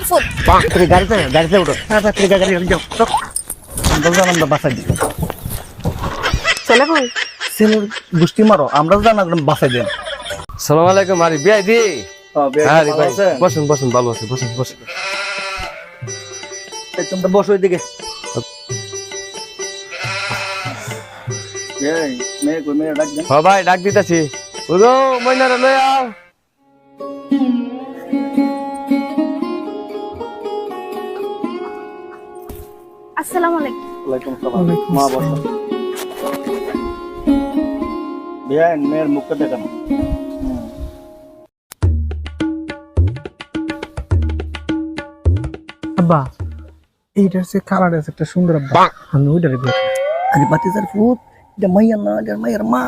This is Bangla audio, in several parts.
আমার ফুট। তুমি গাড়িতে উঠো। তাড়াতাড়ি গাড়ি যাও। আমরা জানাম বাসায় দিই। চলে কই? ছেলের গোষ্ঠী মারো, আমরা জানাম বাসায় দেন। সালাম আলাইকুম আরি বিআই দি। হ্যাঁ রে ভাই আছেন? বসুন বসুন ভালো আছে বসুন বসুন। এই তোমরা বসো ওইদিকে। মেয়ে ডাক দেন। হ ভাই ডাক দিতেছি। বুঝো মইনারে লই আও। আসসালামু আলাইকুম। ওয়ালাইকুম সালাম। মা বসো। বিয়ান মেয়ের মুখটা দেখান। আব্বা এইটার সে কালার আছে একটা সুন্দর আব্বা আমি ওইটারে বিয়ে করব। আরে বাতিজার ফুট, এটা মাইয়া না, এটা মাইয়ার মা।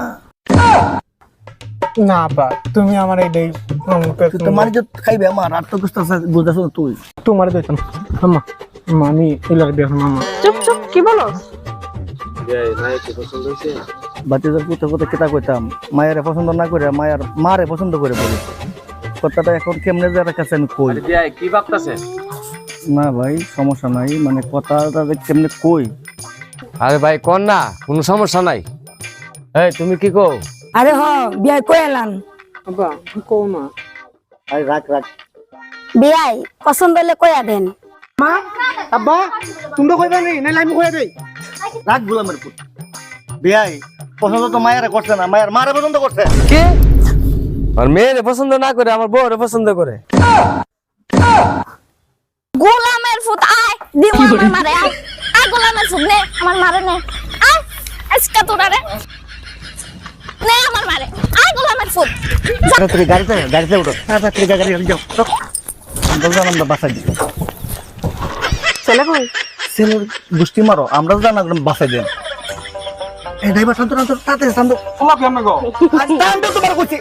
না আব্বা তুমি আমার এইটাই তুই তো মারি খাইবে আমার, আর তো কিছু বুঝতেছ না তুই। তোমার দিতাম আম্মা আম্মা আমি এইলার বিয়ে করব আম্মা। চুপ চুপ, কি বলো? বিআই ভাই কি পছন্দ হইছে? বাতিজার পুতে পুতে কেতা কইতাম, মায়ের পছন্দ না করে মায়ের মারে পছন্দ করে বলি। কথাটা এখন কেমনে যার কাছে আমি কই। আরে বিআই কি ভাবতাছেন? না ভাই সমস্যা নাই, মানে কথাটা যে কেমনে কই। আরে ভাই কোন না কোনো সমস্যা নাই। এই তুমি কি কও? আরে হ বিয়াই কই এলাম আব্বা কও না আরে রাখ রাখ। বিয়াই পছন্দ হলে কইয়া দেন। মা আব্বা তুমি তো কইবা নাই নাইলে আমি কইয়া দেই। রাখ গোলামের পুত। বিয়াই পছন্দ তো মায়ের করছে না, মায়ের মারে পছন্দ করছে। কি? আর মেয়েরে পছন্দ না করে আমার বউরে পছন্দ করে। গোলামের ফুট আয়, দিও আমার মারে আয়। আয় গোলামের ফুট নে, আমার মারে নে। আয়, আজকে তোরা রে। নে আমার মারে। আয় গোলামের ফুট। তাড়াতাড়ি গাড়িতে উঠো। তাড়াতাড়ি গাড়ি যাও। আমরা জানাম বাসায় দিই। চলে কই? ছেলের গোষ্ঠী মারো, আমরা জানাম বাসায় দেন। এই ড্রাইভার শান্ত তাড়াতাড়ি শান্ত। তোমার কেমন গো তোমার কইছি।